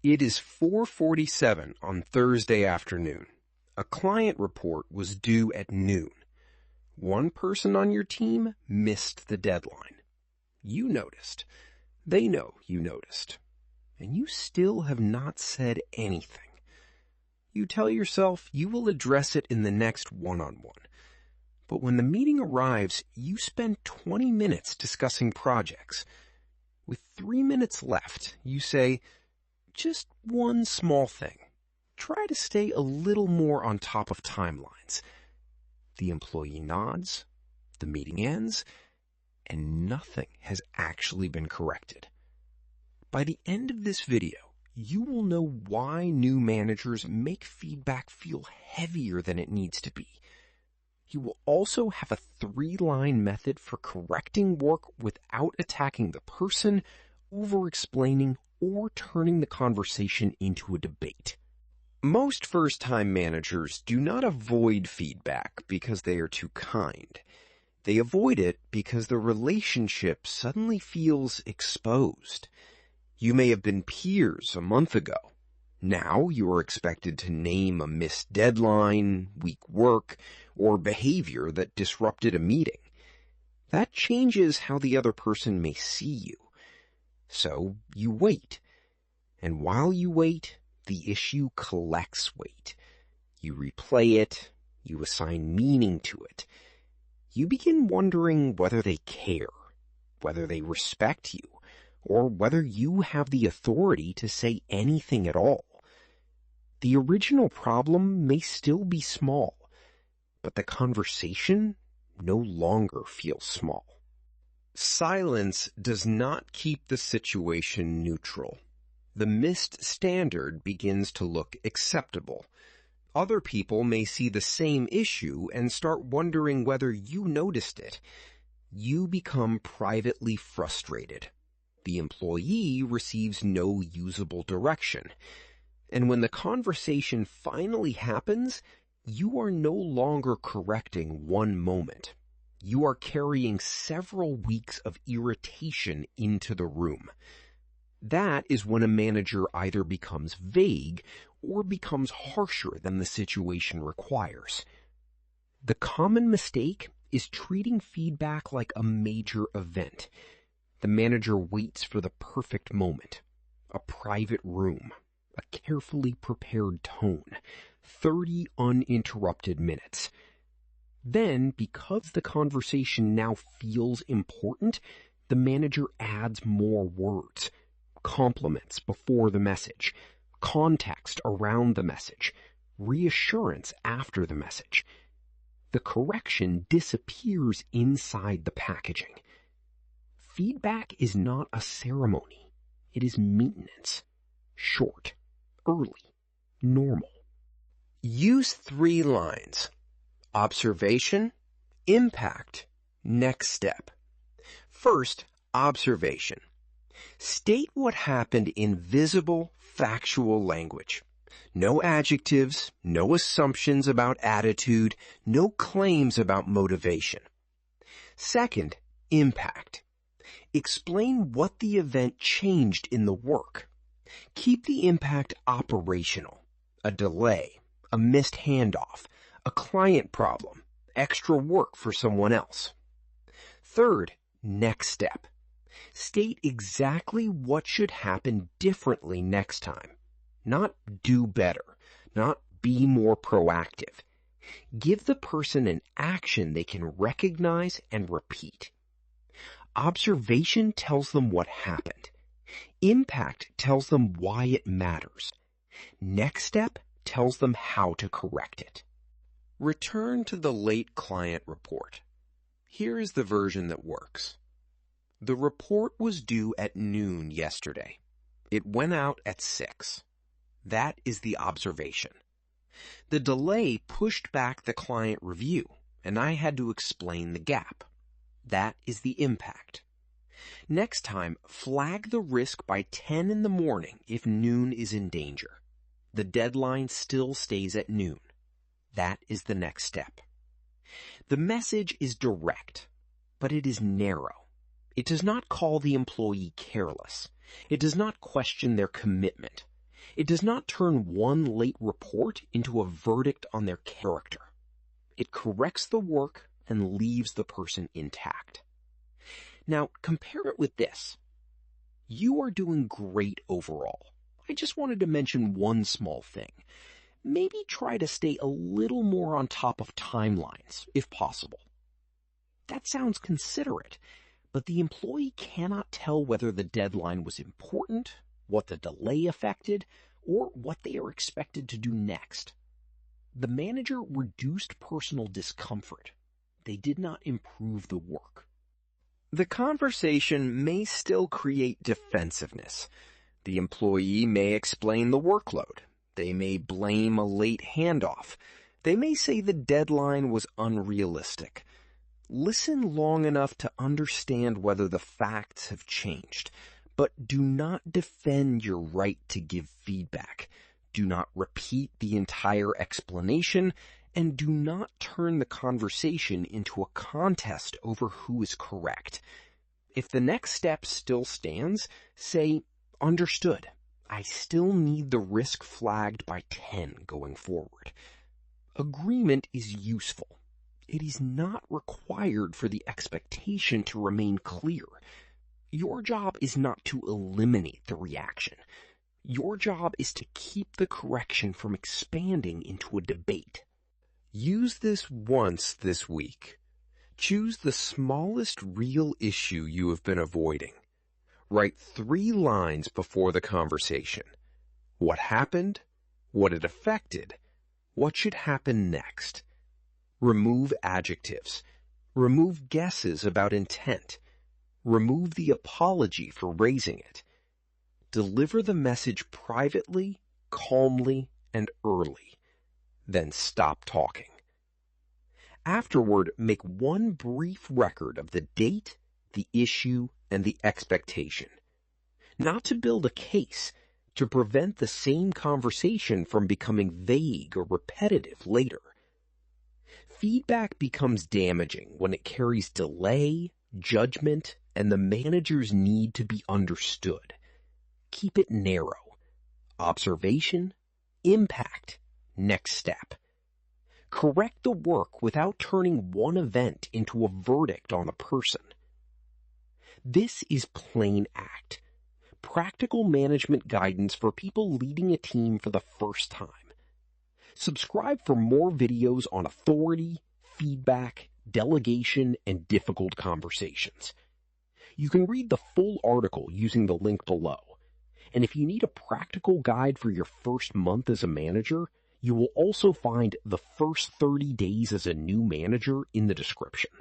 It is 4:47 on Thursday afternoon. A client report was due at noon. One person on your team missed the deadline. You noticed. They know you noticed. And you still have not said anything. You tell yourself you will address it in the next one-on-one. But when the meeting arrives, you spend 20 minutes discussing projects. With 3 minutes left, you say, just one small thing. Try to stay a little more on top of timelines. The employee nods, the meeting ends, and nothing has actually been corrected. By the end of this video, you will know why new managers make feedback feel heavier than it needs to be. You will also have a 3-line method for correcting work without attacking the person, over-explaining, or turning the conversation into a debate. Most first-time managers do not avoid feedback because they are too kind. They avoid it because the relationship suddenly feels exposed. You may have been peers a month ago. Now you are expected to name a missed deadline, weak work, or behavior that disrupted a meeting. That changes how the other person may see you. So you wait. And while you wait, the issue collects weight. You replay it. You assign meaning to it. You begin wondering whether they care, whether they respect you, or whether you have the authority to say anything at all. The original problem may still be small, but the conversation no longer feels small. Silence does not keep the situation neutral. The missed standard begins to look acceptable. Other people may see the same issue and start wondering whether you noticed it. You become privately frustrated. The employee receives no usable direction. And when the conversation finally happens, you are no longer correcting one moment. You are carrying several weeks of irritation into the room. That is when a manager either becomes vague or becomes harsher than the situation requires. The common mistake is treating feedback like a major event. The manager waits for the perfect moment, a private room, a carefully prepared tone, 30 uninterrupted minutes. Then, because the conversation now feels important, the manager adds more words, compliments before the message, context around the message, reassurance after the message. The correction disappears inside the packaging. Feedback is not a ceremony. It is maintenance. Short, early, normal. Use 3 lines. Observation, impact, next step. First, observation. State what happened in visible, factual language. No adjectives, no assumptions about attitude, no claims about motivation. Second, impact. Explain what the event changed in the work. Keep the impact operational. A delay, a missed handoff, a client problem, extra work for someone else. Third, next step. State exactly what should happen differently next time. Not do better, not be more proactive. Give the person an action they can recognize and repeat. Observation tells them what happened. Impact tells them why it matters. Next step tells them how to correct it. Return to the late client report. Here is the version that works. The report was due at noon yesterday. It went out at 6. That is the observation. The delay pushed back the client review, and I had to explain the gap. That is the impact. Next time, flag the risk by 10 in the morning if noon is in danger. The deadline still stays at noon. That is the next step. The message is direct, but it is narrow. It does not call the employee careless. It does not question their commitment. It does not turn one late report into a verdict on their character. It corrects the work and leaves the person intact. Now, compare it with this. You are doing great overall. I just wanted to mention one small thing. Maybe try to stay a little more on top of timelines, if possible. That sounds considerate, but the employee cannot tell whether the deadline was important, what the delay affected, or what they are expected to do next. The manager reduced personal discomfort. They did not improve the work. The conversation may still create defensiveness. The employee may explain the workload. They may blame a late handoff. They may say the deadline was unrealistic. Listen long enough to understand whether the facts have changed, but do not defend your right to give feedback. Do not repeat the entire explanation, and do not turn the conversation into a contest over who is correct. If the next step still stands, say, understood. I still need the risk flagged by 10 going forward. Agreement is useful. It is not required for the expectation to remain clear. Your job is not to eliminate the reaction. Your job is to keep the correction from expanding into a debate. Use this once this week. Choose the smallest real issue you have been avoiding. Write 3 lines before the conversation. What happened? What it affected? What should happen next? Remove adjectives. Remove guesses about intent. Remove the apology for raising it. Deliver the message privately, calmly, and early. Then stop talking. Afterward, make one brief record of the date, the issue, and the expectation. Not to build a case, to prevent the same conversation from becoming vague or repetitive later. Feedback becomes damaging when it carries delay, judgment, and the manager's need to be understood. Keep it narrow. Observation, impact, next step. Correct the work without turning one event into a verdict on a person. This is Plain Act, practical management guidance for people leading a team for the first time. Subscribe for more videos on authority, feedback, delegation, and difficult conversations. You can read the full article using the link below. And if you need a practical guide for your first month as a manager, you will also find the first 30 days as a new manager in the description.